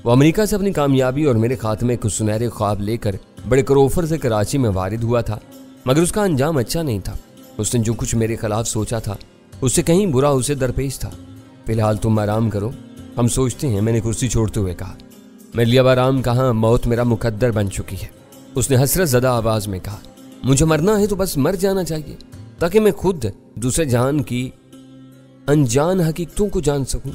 वो अमेरिका से अपनी कामयाबी और मेरे खात्मे कुछ सुनहरे ख्वाब लेकर बड़े करोफर से कराची में वारिद हुआ था, मगर उसका अंजाम अच्छा नहीं था। उसने जो कुछ मेरे खिलाफ सोचा था उससे कहीं बुरा उसे दरपेश था। फिलहाल तुम आराम करो, हम सोचते हैं, मैंने कुर्सी छोड़ते हुए कहा। मेरे लिए अब आराम कहाँ, मौत मेरा मुकद्दर बन चुकी है, उसने हसरत ज़दा आवाज में कहा। मुझे मरना है तो बस मर जाना चाहिए, ताकि मैं खुद दूसरे जहान की अनजान हकीकतों को जान सकूं।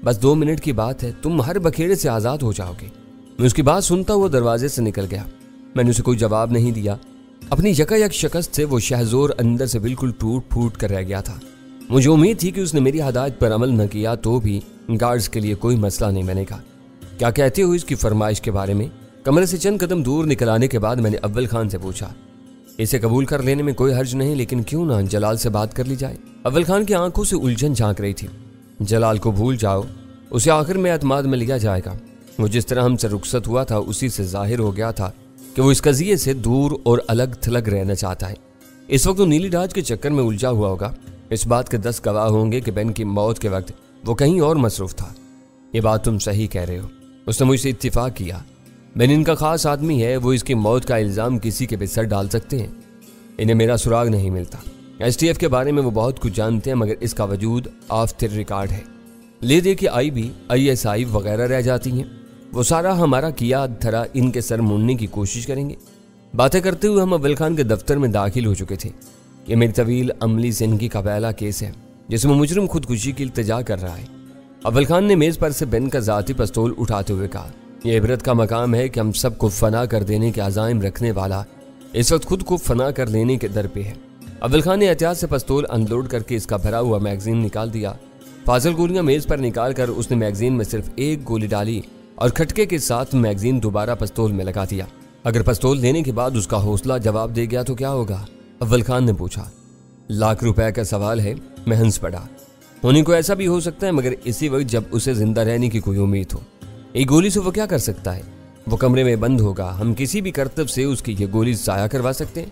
बस 2 मिनट की बात है, तुम हर बखेड़े से आज़ाद हो जाओगे। मैं उसकी बात सुनता हुआ दरवाजे से निकल गया। मैंने उसे कोई जवाब नहीं दिया। अपनी यकायक शिकस्त से वो शहजोर अंदर से बिल्कुल टूट फूट कर रह गया था। मुझे उम्मीद थी कि उसने मेरी हदायत पर अमल न किया तो भी गार्ड्स के लिए कोई मसला नहीं बनेगा। क्या कहते हो इसकी फरमाइश के बारे में? कमरे से चंद कदम दूर निकल आने के बाद मैंने अव्वल खान से पूछा। इसे कबूल कर लेने में कोई हर्ज नहीं, लेकिन क्यों ना जलाल से बात कर ली जाए। अव्वल खान की आंखों से उलझन झांक रही थी। जलाल को भूल जाओ, उसे आखिर में एतमाद में लिया जाएगा। वो जिस तरह हमसे रुखसत हुआ था उसी से जाहिर हो गया था कि वो इस कज़िये से दूर और अलग थलग रहना चाहता है। इस वक्त वो नीली राज के चक्कर में उलझा हुआ होगा। इस बात के 10 गवाह होंगे कि बेन की मौत के वक्त वो कहीं और मसरूफ था। ये बात तुम सही कह रहे हो, उसने मुझसे इत्तिफाक किया। बेन इनका खास आदमी है, वो इसकी मौत का इल्ज़ाम किसी के भी सर डाल सकते हैं। इन्हें मेरा सुराग नहीं मिलता। STF के बारे में वो बहुत कुछ जानते हैं, मगर इसका वजूद ऑफ द रिकॉर्ड है। ले दे कि IB, ISI वगैरह रह जाती हैं। वो सारा हमारा किया धरा इनके सर मुड़ने की कोशिश करेंगे। बातें करते हुए हम अव्वल खान के दफ्तर में दाखिल हो चुके थे। ये मेरी तवील अमली जिंदगी का पहला केस है जिसमें मुजरिम खुदकुशी की इल्तिजा कर रहा है। अव्वल खान ने मेज पर से बेन का जाती पिस्तौल उठाते हुए कहा, यह इबरत का मकाम है कि हम सबको फना कर देने के अज़ाइम रखने वाला इस वक्त खुद को फना कर लेने के दर पे है। अव्वल खान ने एहतियात से पिस्तौल अनलोड करके इसका भरा हुआ मैगजीन निकाल दिया। फाजिल गोलियां मेज पर निकाल कर उसने मैगजीन में सिर्फ एक गोली डाली और खटके के साथ मैगजीन दोबारा पिस्तौल में लगा दिया। अगर पिस्तौल देने के बाद उसका हौसला जवाब दे गया तो क्या होगा? अव्वल खान ने पूछा। लाख रुपए का सवाल है, मैं हंस पड़ा। होने को ऐसा भी हो सकता है, मगर इसी वक्त जब उसे जिंदा रहने की कोई उम्मीद हो। एक गोली से वो क्या कर सकता है? वो कमरे में बंद होगा। हम किसी भी करतब से उसकी ये गोली जाया करवा सकते हैं।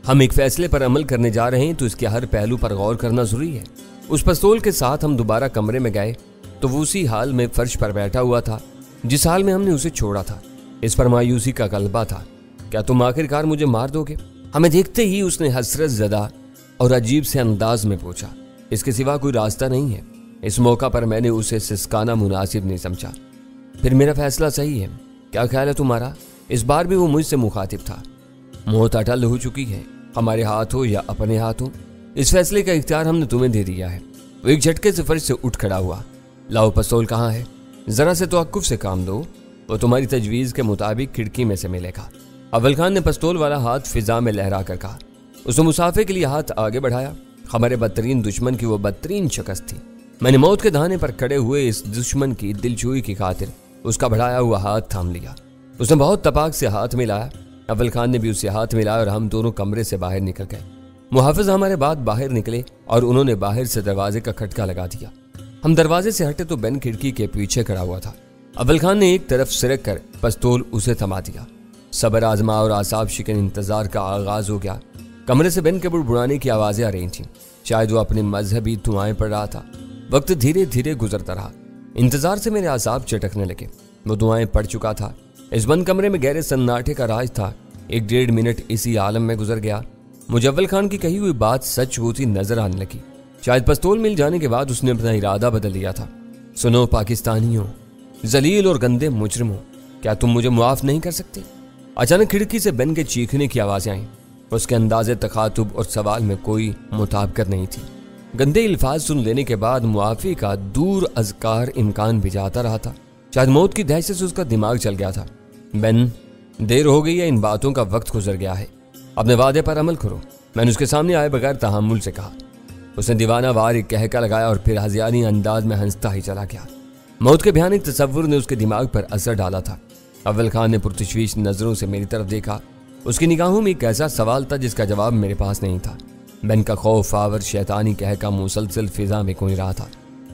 हम एक फैसले पर अमल करने जा रहे हैं तो इसके हर पहलू पर गौर करना जरूरी है। उस पिस्तौल के साथ हम दोबारा कमरे में गए तो वो उसी हाल में फर्श पर बैठा हुआ था जिस हाल में हमने उसे छोड़ा था। इस पर मायूसी का गलबा था। क्या तुम आखिरकार मुझे मार दोगे? हमें देखते ही उसने हसरत ज़दा और अजीब से अंदाज में पूछा। इसके सिवा कोई रास्ता नहीं है। इस मौका पर मैंने उसे सिसकाना मुनासिब नहीं समझा। फिर मेरा फैसला सही है, क्या ख्याल है तुम्हारा? इस बार भी वो मुझसे मुखातिब था। मौत अटल हो चुकी है, हमारे हाथ हो या अपने हाथ हो, इस फैसले का इख्तियार हमने तुम्हें दे दिया है। वो एक झटके से फर्श से उठ खड़ा हुआ। लाओ पिस्तौल कहाँ है? जरा से तवक्कुफ से काम दो, वो तुम्हारी तजवीज़ के मुताबिक खिड़की में से मिलेगा। अव्वल खान ने पिस्तौल वाला हाथ फिजा में लहरा कर कहा। उसने मुसाफे के लिए हाथ आगे बढ़ाया। हमारे बदतरीन दुश्मन की वो बदतरीन शिकस्त थी। मैंने मौत के दाने पर खड़े हुए इस दुश्मन की दिलजोई की खातिर उसका बढ़ाया हुआ हाथ थाम लिया। उसने बहुत तपाक से हाथ मिलाया। अव्वल खान ने भी उसे हाथ मिलाया और हम दोनों कमरे से बाहर निकल गए। मुहाफिज हमारे बाद बाहर निकले और उन्होंने बाहर से दरवाजे का खटका लगा दिया। हम दरवाजे से हटे तो बेन खिड़की के पीछे खड़ा हुआ था। अव्वल खान ने एक तरफ सिरक कर पिस्तौल उसे थमा दिया। सबर आजमा और आसाब शिकन इंतजार का आगाज हो गया। कमरे से बेन के बुड़बुड़ाने की आवाजें आ रही थीं। शायद वो अपने मजहबी दुआएं पढ़ रहा था। वक्त धीरे धीरे गुजरता रहा। इंतजार से मेरे आसाब चटकने लगे। वो दुआएं पढ़ चुका था। इस बंद कमरे में गहरे सन्नाटे का राज था। 1-1.5 मिनट इसी आलम में गुजर गया। मुझे अव्वल खान की कही हुई बात सच होती नजर आने लगी। शायद पिस्तौल मिल जाने के बाद उसने अपना इरादा बदल लिया था। सुनो पाकिस्तानियों, जलील और गंदे मुजरिमों, क्या तुम मुझे मुआफ नहीं कर सकते? अचानक खिड़की से बेन के चीखने की आवाजें आईं। उसके अंदाजे तखातुब और सवाल में कोई मुताबिकत नहीं थी। गंदे अल्फाज सुन लेने के बाद मुआफी का दूर अज़कार इम्कान भी जाता रहा था। शायद मौत की दहशत से उसका दिमाग चल गया था। बेन, देर हो गई है, इन बातों का वक्त गुजर गया है। अपने वादे पर अमल करो, मैंने उसके सामने आए बगैर तहम्मुल से कहा। उसने दीवाना वार एक कहका लगाया और फिर हज़ियानी अंदाज में हंसता ही चला गया। मौत के भयानक तसव्वुर ने उसके दिमाग पर असर डाला था। अव्वल खान ने पुरतशवीश नजरों से मेरी तरफ देखा। उसकी निगाहों में एक ऐसा सवाल था जिसका जवाब मेरे पास नहीं था। बेन का खौफ आवर शैतानी कहका मुसलसल फिजा में गूंज रहा था।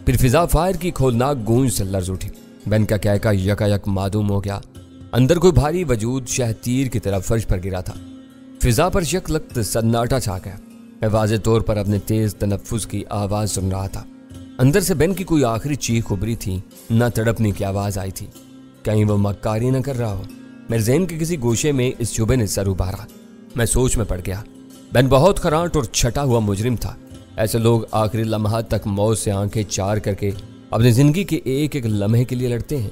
फिर फिजा फायर की खोलनाक गूंज से लर्ज उठी। बेन का कहका यकायक मादूम हो गया। अंदर कोई भारी वजूद शहतीर की तरफ फर्श पर गिरा था। फिजा पर यक लख्त सन्नाटा छा गया। मैं वाज़े तौर पर अपने तेज तनफ्फुस की आवाज सुन रहा था। अंदर से बेन की कोई आखिरी चीख उभरी थी, न तड़पने की आवाज आई थी। कहीं वो मक्कारी न कर रहा हो। मेरे ज़हन के किसी गोशे में इस शुबे ने सर उभारा। मैं सोच में पड़ गया। बेन बहुत खराट और छटा हुआ मुजरिम था। ऐसे लोग आखिरी लम्हा तक मौत से आंखें चार करके अपनी जिंदगी के एक एक लम्हे के लिए लड़ते हैं।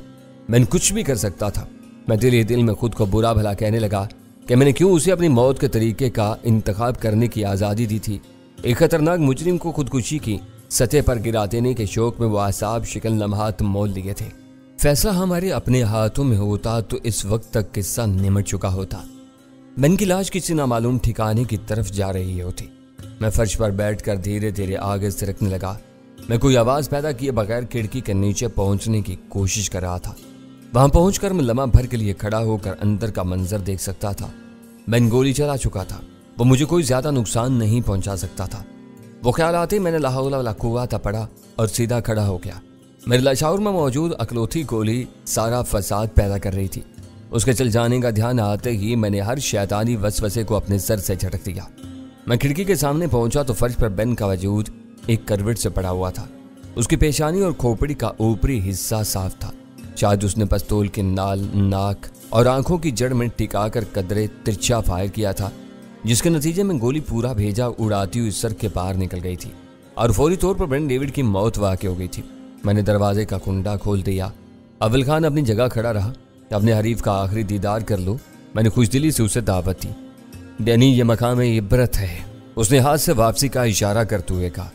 बेन कुछ भी कर सकता था। मैं दिल ही दिल में खुद को बुरा भला कहने लगा कि मैंने क्यों उसे अपनी मौत के तरीके का इंतखाब करने की आज़ादी दी थी। एक खतरनाक मुजरिम को खुदकुशी की सतह पर गिरा देने के शौक में वो आसाब शिकल लम्हात मोल लिए थे। फैसला हमारे अपने हाथों में होता तो इस वक्त तक किस्सा निमट चुका होता। बेन की लाश किसी नामालूम ठिकाने की तरफ जा रही होती। मैं फर्श पर बैठकर धीरे धीरे आगे सरकने लगा। मैं कोई आवाज पैदा किए बगैर खिड़की के नीचे पहुंचने की कोशिश कर रहा था। वहां पहुंचकर मैं लम्हा भर के लिए खड़ा होकर अंदर का मंजर देख सकता था। बेन गोली चला चुका था। वो मुझे कोई ज्यादा नुकसान नहीं पहुंचा सकता था। वो ख्याल आते मैंने ला हौला वला कुव्वता पड़ा और सीधा खड़ा हो गया। मेरे लाशौर में मौजूद अकलौती गोली सारा फसाद पैदा कर रही थी। उसके चल जाने का ध्यान आते ही मैंने हर शैतानी वसवसे को अपने सर से झटक दिया। मैं खिड़की के सामने पहुंचा तो फर्श पर बेन का वजूद एक करवट से पड़ा हुआ था। उसकी पेशानी और खोपड़ी का ऊपरी हिस्सा साफ था। शायद उसने पिस्तौल के नाल, नाक और आंखों की जड़ में टिकाकर कदरे तिरछा फायर किया था, जिसके नतीजे में गोली पूरा भेजा उड़ाती हुई सर के पार निकल गई थी और फौरी तौर पर बेन डेविड की मौत वाक़ हो गई थी। मैंने दरवाजे का कुंडा खोल दिया। अव्वल खान अपनी जगह खड़ा रहा। अपने हरीफ का आखिरी दीदार कर लो, मैंने खुशदिली से उसे दावत दी। डैनी, ये मकाम इबरत है, उसने हाथ से वापसी का इशारा करते हुए कहा।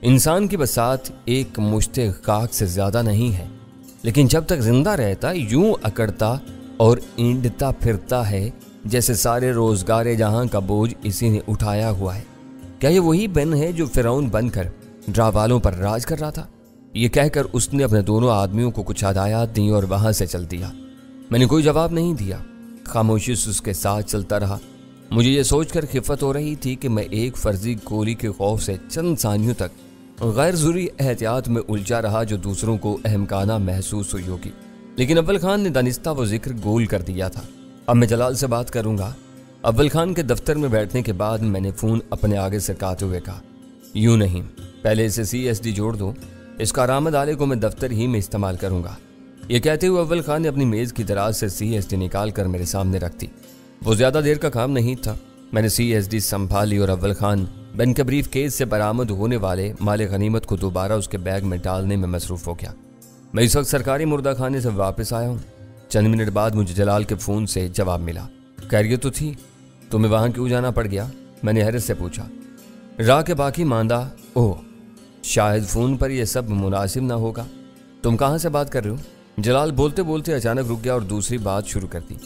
इंसान की बसात एक मुश्ते खाक से ज्यादा नहीं है, लेकिन जब तक जिंदा रहता यूं अकड़ता और ईंडता फिरता है जैसे सारे रोजगार जहां का बोझ इसी ने उठाया हुआ है। क्या ये वही बेन है जो फिरौन बनकर ड्रावालों पर राज कर रहा था? ये कहकर उसने अपने दोनों आदमियों को कुछ हदायत दी और वहां से चल दिया। मैंने कोई जवाब नहीं दिया, खामोशी से उसके साथ चलता रहा। मुझे ये सोचकर खिफत हो रही थी कि मैं एक फर्जी गोली के खौफ से चंद सानियों तक गैर ज़रूरी एहतियात में उलझा रहा जो दूसरों को अहमकाना महसूस हुई होगी। लेकिन अव्वल खान ने दानिस्ता वो जिक्र गोल कर दिया था। अब मैं जलाल से बात करूंगा। अव्वल खान के दफ्तर में बैठने के बाद मैंने फ़ोन अपने आगे सरकाते हुए कहा, यूं नहीं, पहले इसे CSD जोड़ दो। इसका आरामद आले को मैं दफ्तर ही में इस्तेमाल करूंगा। ये कहते हुए अव्वल खान ने अपनी मेज़ की दराज से CSD निकाल कर मेरे सामने रख दी। वो ज़्यादा देर का काम नहीं था। मैंने CSD संभाली और अव्वल खान बेन के ब्रीफ केस से बरामद होने वाले माले गनीमत को दोबारा उसके बैग में डालने में मसरूफ़ हो गया। मैं इस वक्त सरकारी मुर्दा खाने से वापस आया हूँ। चंद मिनट बाद मुझे जलाल के फ़ोन से जवाब मिला। खैरियत तो थी, तुम्हें वहाँ क्यों जाना पड़ गया? मैंने हैरत से पूछा। राह के बाकी मांदा, ओह शायद फ़ोन पर यह सब मुनासिब ना होगा। तुम कहाँ से बात कर रहे हो? जलाल बोलते बोलते अचानक रुक गया और दूसरी बात शुरू कर दी।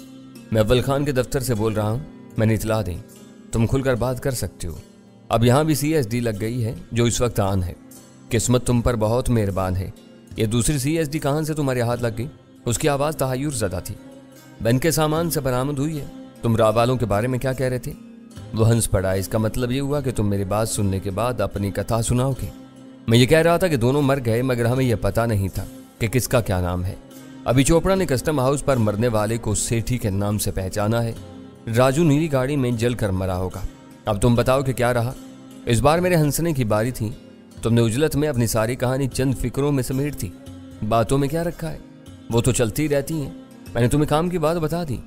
मैं अव्वल खान के दफ्तर से बोल रहा हूँ, मैंने इतला दी। तुम खुलकर बात कर सकते हो। अब यहाँ भी CSD लग गई है जो इस वक्त आन है। किस्मत तुम पर बहुत मेहरबान है। ये दूसरी CSD कहाँ से तुम्हारे हाथ लग गई? उसकी आवाज़ तहायुर ज़दा थी। बेन के सामान से बरामद हुई है। तुम राह वालों के बारे में क्या कह रहे थे? वो हंस पड़ा। इसका मतलब ये हुआ कि तुम मेरी बात सुनने के बाद अपनी कथा सुनाओगे। मैं ये कह रहा था कि दोनों मर गए, मगर हमें यह पता नहीं था कि किसका क्या नाम है। अभी चोपड़ा ने कस्टम हाउस पर मरने वाले को सेठी के नाम से पहचाना है। राजू नीली गाड़ी में जल कर मरा होगा। अब तुम बताओ कि क्या रहा? इस बार मेरे हंसने की बारी थी। तुमने उजलत में अपनी सारी कहानी चंद फिक्रों में समेट थी। बातों में क्या रखा है, वो तो चलती रहती हैं। मैंने तुम्हें काम की बात बता दी।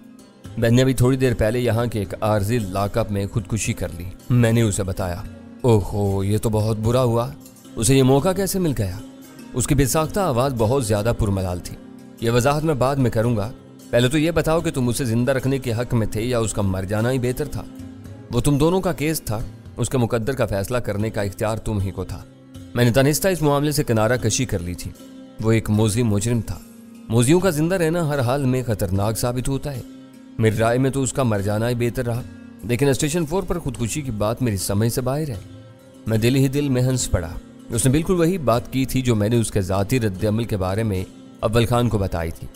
बेन ने अभी थोड़ी देर पहले यहाँ के एक आर्जी लाकअप में खुदकुशी कर ली, मैंने उसे बताया। ओहो, ये तो बहुत बुरा हुआ। उसे ये मौका कैसे मिल गया? उसकी बेसाख्ता आवाज़ बहुत ज़्यादा पुरमलाल थी। यह वजाहत मैं बाद में करूँगा। पहले तो ये बताओ कि तुम उसे जिंदा रखने के हक में थे या उसका मर जाना ही बेहतर था? वो तुम दोनों का केस था। उसके मुकद्दर का फैसला करने का इख्तियार तुम ही को था। मैंने तनिस्ता इस मामले से किनारा कशी कर ली थी। वो एक मोजी मुजरिम था। मोजियों का जिंदा रहना हर हाल में खतरनाक साबित होता है। मेरी राय में तो उसका मर जाना ही बेहतर रहा, लेकिन स्टेशन 4 पर खुदकुशी की बात मेरी समझ से बाहर है। मैं दिल ही दिल में हंस पड़ा। उसने बिल्कुल वही बात की थी जो मैंने उसके ज़ाती रद्द-ए-अमल के बारे में अव्वल खान को बताई थी।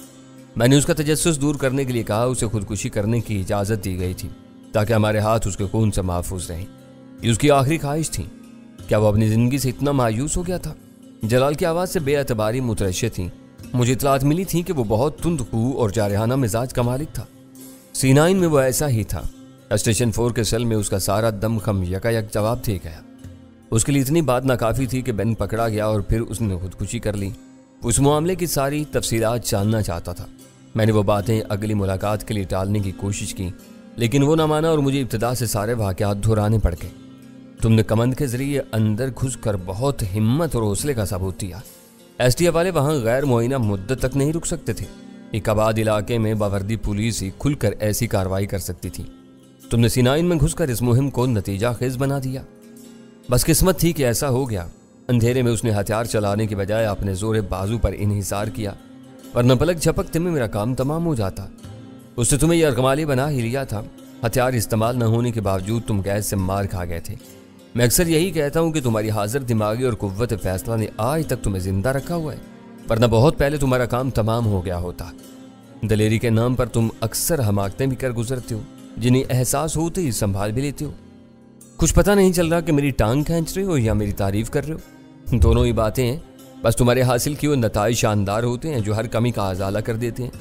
मैंने उसका तजस्सुस दूर करने के लिए कहा उसे खुदकुशी करने की इजाज़त दी गई थी ताकि हमारे हाथ उसके खून से महफूज रहें। ये उसकी आखिरी ख्वाहिश थी। क्या वो अपनी ज़िंदगी से इतना मायूस हो गया था? जलाल की आवाज़ से बेअतबारी मुतरश्शिर थी। मुझे इतलात मिली थी कि वो बहुत तुंदखू और जारहाना मिजाज का मालिक था। C9 में वो ऐसा ही था। स्टेशन 4 के सेल में उसका सारा दम खम यकायक जवाब दे गया। उसके लिए इतनी बात नाकाफ़ी थी कि बेन पकड़ा गया और फिर उसने खुदकुशी कर ली। उस मामले की सारी तफसीलात जानना चाहता था। मैंने वो बातें अगली मुलाकात के लिए टालने की कोशिश की, लेकिन वो ना माना और मुझे इब्तिदा से सारे वाक़यात दोहराने पड़ गए। तुमने कमंद के जरिए अंदर घुसकर बहुत हिम्मत और हौसले का सबूत दिया। एसटीएफ वाले वहां गैर मुआयना मुद्दत तक नहीं रुक सकते थे। एक आबाद इलाके में बावर्दी पुलिस ही खुलकर ऐसी कार्रवाई कर सकती थी। तुमने सीनाइन में घुसकर इस मुहिम को नतीजा खेज बना दिया। बस किस्मत थी कि ऐसा हो गया। अंधेरे में उसने हथियार चलाने की बजाय अपने जोरे बाजू पर इन्हिसार किया, वरना पलक झपकते में मेरा काम तमाम हो जाता। उसने तुम्हें यह अरकमाली बना ही लिया था। हथियार इस्तेमाल न होने के बावजूद तुम गैस से मार खा गए थे। मैं अक्सर यही कहता हूँ कि तुम्हारी हाजिर दिमागी और कुव्वत फैसला ने आज तक तुम्हें जिंदा रखा हुआ है, वरना बहुत पहले तुम्हारा काम तमाम हो गया होता। दलेरी के नाम पर तुम अक्सर हमाकतें भी कर गुजरते हो, जिन्हें एहसास होते ही संभाल भी लेते हो। कुछ पता नहीं चल रहा कि मेरी टांग खींच रहे हो या मेरी तारीफ कर रहे हो। दोनों ही बातें हैं, बस तुम्हारे हासिल किए हुए नताइज शानदार होते हैं जो हर कमी का अजाला कर देते हैं।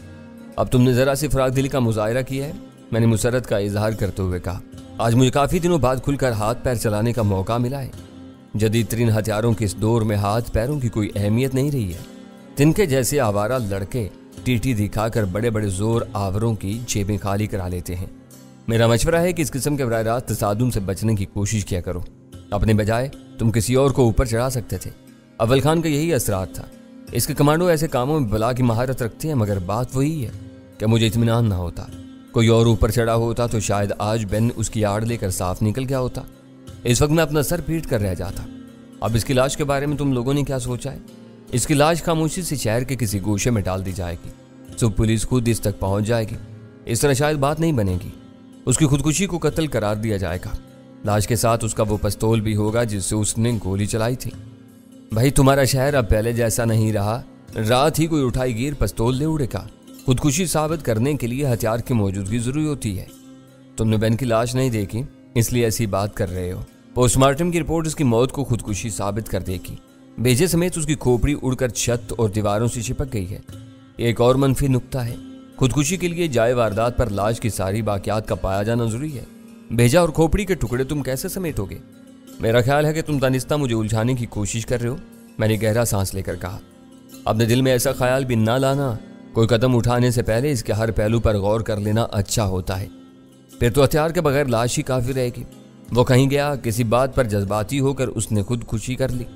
अब तुमने ज़रा सी फराग दिली का मुजाहरा किया है। मैंने मुसरत का इजहार करते हुए कहा, आज मुझे काफ़ी दिनों बाद खुलकर हाथ पैर चलाने का मौका मिला है। जदीद तरीन हथियारों के इस दौर में हाथ पैरों की कोई अहमियत नहीं रही है। तिनके जैसे आवारा लड़के टीटी दिखाकर बड़े बड़े जोर आवरों की जेबें खाली करा लेते हैं। मेरा मशवरा है कि इस किस्म के बराह रास्त तसादुम से बचने की कोशिश किया करो। अपने बजाय तुम किसी और को ऊपर चढ़ा सकते थे। अव्वल खान का यही असरार था। इसके कमांडो ऐसे कामों में बला की महारत रखते हैं, मगर बात वही है कि मुझे इत्मीनान ना होता। कोई और ऊपर चढ़ा होता तो शायद आज बेन उसकी आड़ लेकर साफ निकल गया होता। इस वक्त मैं अपना सर पीट कर रह जाता। अब इसकी लाश के बारे में तुम लोगों ने क्या सोचा है? इसकी लाश खामोशी से शहर के किसी गोशे में डाल दी जाएगी। सुबह पुलिस खुद इस तक पहुंच जाएगी। इस तरह शायद बात नहीं बनेगी। उसकी खुदकुशी को कत्ल करार दिया जाएगा। लाश के साथ उसका वो पिस्तौल भी होगा जिससे उसने गोली चलाई थी। भाई, तुम्हारा शहर अब पहले जैसा नहीं रहा। रात ही कोई उठाई गिर पिस्तौल ले उड़ेगा। खुदकुशी साबित करने के लिए हथियार की मौजूदगी जरूरी होती है। तुमने बेन की लाश नहीं देखी, इसलिए ऐसी बात कर रहे हो। पोस्टमार्टम की रिपोर्ट उसकी मौत को खुदकुशी साबित कर देगी। भेजे समेत उसकी खोपड़ी उड़कर छत और दीवारों से चिपक गई है। एक और मनफी नुक्ता है, खुदकुशी के लिए जाए वारदात पर लाश की सारी बाकियात का पाया जाना जरूरी है। भेजा और खोपड़ी के टुकड़े तुम कैसे समेटोगे? मेरा ख्याल है कि तुम दानिस्ता मुझे उलझाने की कोशिश कर रहे हो। मैंने गहरा सांस लेकर कहा, अपने दिल में ऐसा ख्याल भी ना लाना। कोई कदम उठाने से पहले इसके हर पहलू पर गौर कर लेना अच्छा होता है। फिर तो हथियार के बगैर लाश ही काफी रहेगी। वो कहीं गया, किसी बात पर जज्बाती होकर उसने खुदकुशी कर ली।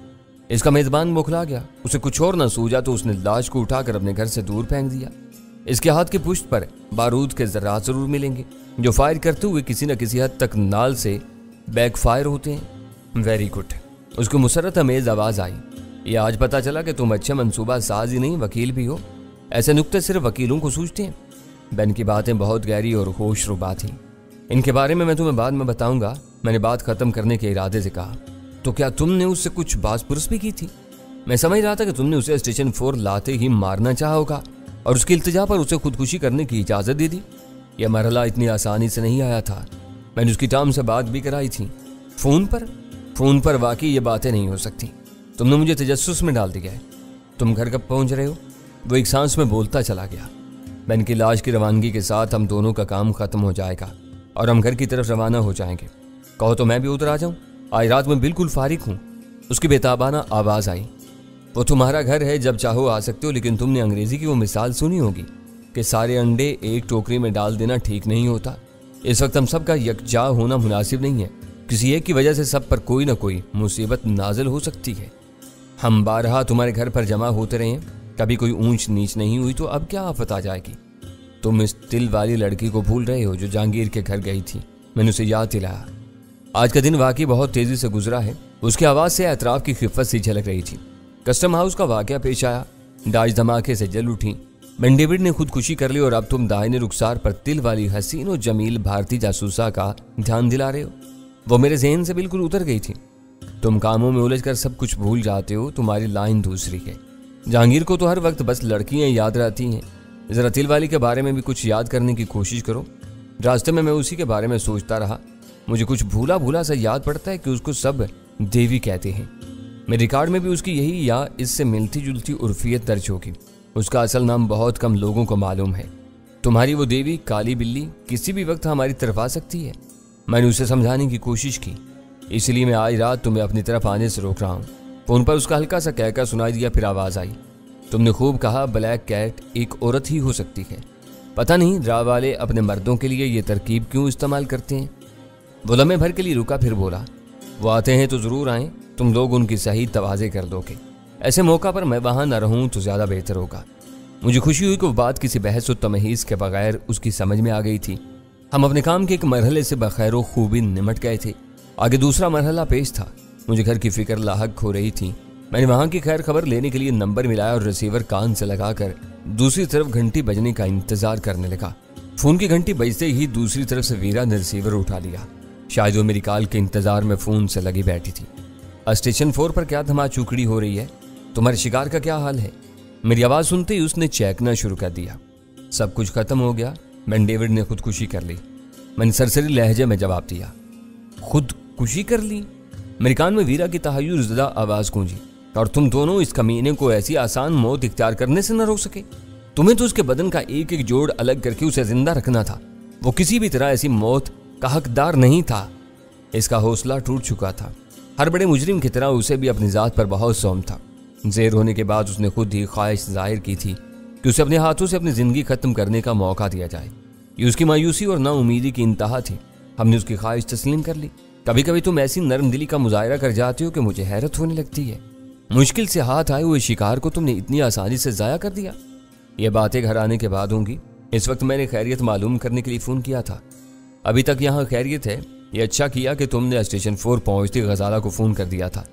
इसका मेजबान मुखला गया। उसे कुछ और न सूझा तो उसने लाश को उठाकर अपने घर से दूर फेंक दिया। इसके हाथ की पुष्ट पर बारूद के जर्रात जरूर मिलेंगे जो फायर करते हुए किसी न किसी हद तक नाल से बैक फायर होते हैं। Very good. उसको मुसरत अमेज आवाज आई, ये आज पता चला कि तुम अच्छे मंसूबा साज ही नहीं वकील भी हो। ऐसे नुक्ते सिर्फ वकीलों को सूझते हैं। बेन की बातें बहुत गहरी और होशरुबा थीं। इनके बारे में मैं तुम्हें बाद में बताऊंगा। मैंने बात खत्म करने के इरादे से कहा, तो क्या तुमने उससे कुछ बासपुरस भी की थी? मैं समझ रहा था कि तुमने उसे स्टेशन 4 लाते ही मारना चाहा होगा और उसकी इल्तिजा पर उसे खुदकुशी करने की इजाजत दे दी। यह मरहला इतनी आसानी से नहीं आया था। मैंने उसकी टाम से बात भी कराई थी। फोन पर वाकई ये बातें नहीं हो सकती। तुमने मुझे तजस्सुस में डाल दिया है। तुम घर कब पहुंच रहे हो? वो एक सांस में बोलता चला गया। बेन की लाश की रवानगी के साथ हम दोनों का काम खत्म हो जाएगा और हम घर की तरफ रवाना हो जाएंगे। कहो तो मैं भी उधर आ जाऊं? आज रात में बिल्कुल फारिग हूं। उसकी बेताबाना आवाज आई, वो तुम्हारा घर है, जब चाहो आ सकते हो, लेकिन तुमने अंग्रेजी की वो मिसाल सुनी होगी कि सारे अंडे एक टोकरी में डाल देना ठीक नहीं होता। इस वक्त हम सब का यकजा होना मुनासिब नहीं है। किसी एक की वजह से सब पर कोई ना कोई मुसीबत नाजिल हो सकती है। हम बारहा तुम्हारे घर पर जमा होते रहे, कभी कोई ऊंच नीच नहीं हुई, तो अब क्या आफत आ जाएगी? तुम इस तिल वाली लड़की को भूल रहे हो जो जहांगीर के घर गई थी। मैंने उसे याद दिलाया। आज का दिन वाकई बहुत तेजी से गुजरा है। उसकी आवाज से एतराफ की खिफत सी झलक रही थी। कस्टम हाउस का वाकया पेश आया। डाज धमाके से जल उठी। बेन डेविड ने खुदकुशी कर ली और अब तुम दाहिने रुखसार पर तिल वाली हसीन और जमील भारतीय जासूसा का ध्यान दिला रहे हो। वो मेरे जहन से बिल्कुल उतर गई थी। तुम कामों में उलझ कर सब कुछ भूल जाते हो। तुम्हारी लाइन दूसरी है। जहांगीर को तो हर वक्त बस लड़कियां याद रहती हैं। जरा तिल वाली के बारे में भी कुछ याद करने की कोशिश करो। रास्ते में मैं उसी के बारे में सोचता रहा। मुझे कुछ भूला भूला सा याद पड़ता है कि उसको सब देवी कहते हैं। मेरे रिकॉर्ड में भी उसकी यही या इससे मिलती जुलती उर्फियत दर्ज होगी। उसका असल नाम बहुत कम लोगों को मालूम है। तुम्हारी वो देवी काली बिल्ली किसी भी वक्त हमारी तरफ आ सकती है। मैंने उसे समझाने की कोशिश की, इसलिए मैं आज रात तुम्हें अपनी तरफ आने से रोक रहा हूँ। फोन पर उसका हल्का सा कहकर सुनाई दिया, फिर आवाज आई, तुमने खूब कहा, ब्लैक कैट एक औरत ही हो सकती है। पता नहीं ड्रा वाले अपने मर्दों के लिए ये तरकीब क्यों इस्तेमाल करते हैं। वो लम्हे भर के लिए रुका, फिर बोला, वो आते हैं तो ज़रूर आएँ, तुम लोग उनकी सही तवाज़े कर दोगे। ऐसे मौका पर मैं वहाँ न रहूँ तो ज़्यादा बेहतर होगा। मुझे खुशी हुई कि वो बात किसी बहस और तमहीज़ के बगैर उसकी समझ में आ गई थी। हम अपने काम के एक मरहले से बखैर व खूबी निमट गए थे। आगे दूसरा मरहला पेश था। मुझे घर की फिक्र लाहक हो रही थी। मैंने वहाँ की खैर खबर लेने के लिए नंबर मिलाया और रिसीवर कान से लगाकर दूसरी तरफ घंटी बजने का इंतजार करने लगा। फ़ोन की घंटी बजते ही दूसरी तरफ से वीरा ने रिसीवर उठा लिया। शायद वो मेरी कॉल के इंतजार में फ़ोन से लगी बैठी थी। स्टेशन 4 पर क्या धमाचूकड़ी हो रही है? तुम्हारे शिकार का क्या हाल है? मेरी आवाज़ सुनते ही उसने चेकना शुरू कर दिया। सब कुछ खत्म हो गया। मैन डेविड ने खुदकुशी कर ली। मैंने सरसरी लहजे में जवाब दिया। खुदकुशी कर ली? मेरे कान में वीरा की तहय्युरज़दा आवाज़ गूंजी। और तुम दोनों इस कमीने को ऐसी आसान मौत इख्तियार करने से न रोक सके? तुम्हें तो उसके बदन का एक एक जोड़ अलग करके उसे जिंदा रखना था। वो किसी भी तरह ऐसी मौत का हकदार नहीं था। इसका हौसला टूट चुका था। हर बड़े मुजरिम की तरह उसे भी अपनी ज़ात पर बहुत सौम था। ज़ेर होने के बाद उसने खुद ही ख्वाहिश जाहिर की थी कि उसे अपने हाथों से अपनी ज़िंदगी ख़त्म करने का मौका दिया जाए। ये उसकी मायूसी और नाउमीदी की इंतहा थी। हमने उसकी ख्वाहिश तस्लीम कर ली। कभी कभी तुम ऐसी नरम दिली का मुजाहरा कर जाते हो कि मुझे हैरत होने लगती है। मुश्किल से हाथ आए हुए शिकार को तुमने इतनी आसानी से ज़ाया कर दिया। ये बातें घर आने के बाद होंगी। इस वक्त मैंने खैरियत मालूम करने के लिए फ़ोन किया था। अभी तक यहाँ खैरियत है। ये अच्छा किया कि तुमने स्टेशन 4 पहुँचती गजाला को फ़ोन कर दिया था।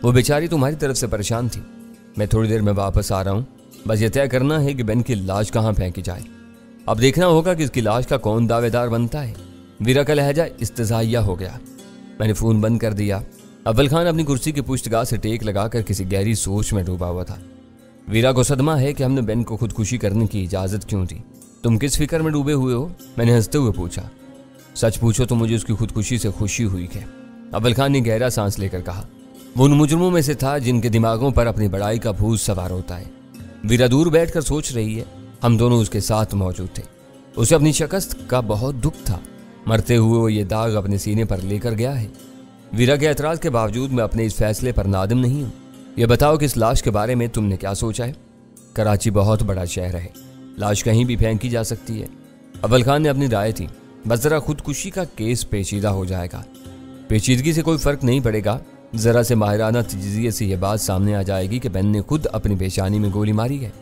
वो बेचारी तुम्हारी तरफ से परेशान थी। मैं थोड़ी देर में वापस आ रहा हूँ। बस ये तय करना है कि बेन की लाश कहाँ फेंकी जाए। अब देखना होगा कि इसकी लाश का कौन दावेदार बनता है। वीरा का लहजा इस्तज़ाइया हो गया। मैंने फ़ोन बंद कर दिया। अव्वल खान अपनी कुर्सी की पुश्तगाह से टेक लगाकर किसी गहरी सोच में डूबा हुआ था। वीरा को सदमा है कि हमने बेन को खुदकुशी करने की इजाज़त क्यों दी। तुम किस फिक्र में डूबे हुए हो? मैंने हंसते हुए पूछा। सच पूछो तो मुझे उसकी खुदकुशी से खुशी हुई है। अव्वल खान ने गहरा सांस लेकर कहा। वो उन मुजरिमों में से था जिनके दिमागों पर अपनी बड़ाई का भूत सवार होता है। वीरा दूर बैठकर सोच रही है। हम दोनों उसके साथ मौजूद थे। उसे अपनी शिकस्त का बहुत दुख था। मरते हुए वो ये दाग अपने सीने पर लेकर गया है। वीरा के एतराज के बावजूद मैं अपने इस फैसले पर नादिम नहीं हूँ। ये बताओ कि इस लाश के बारे में तुमने क्या सोचा है? कराची बहुत बड़ा शहर है। लाश कहीं भी फेंकी जा सकती है। अव्वल खान ने अपनी राय थी। बस जरा खुदकुशी का केस पेचीदा हो जाएगा। पेचीदगी से कोई फर्क नहीं पड़ेगा। जरा से माहिराना तजज़िये से यह बात सामने आ जाएगी कि बेन ने खुद अपनी पेशानी में गोली मारी है।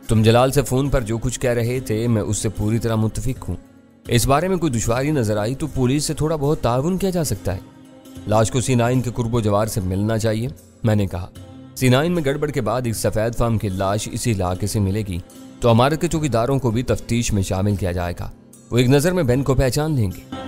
तुम जलाल से फ़ोन पर जो कुछ कह रहे थे मैं उससे पूरी तरह मुत्तफिक हूँ। इस बारे में कोई दुश्वारी नजर आई तो पुलिस से थोड़ा बहुत ताउन किया जा सकता है। लाश को सीनाइन के कुर्बो जवार से मिलना चाहिए। मैंने कहा, सीनाइन में गड़बड़ के बाद एक सफ़ेद फार्म की लाश इसी इलाके से मिलेगी तो अमारत के चौकीदारों को भी तफ्तीश में शामिल किया जाएगा। वो एक नज़र में बेन को पहचान लेंगे।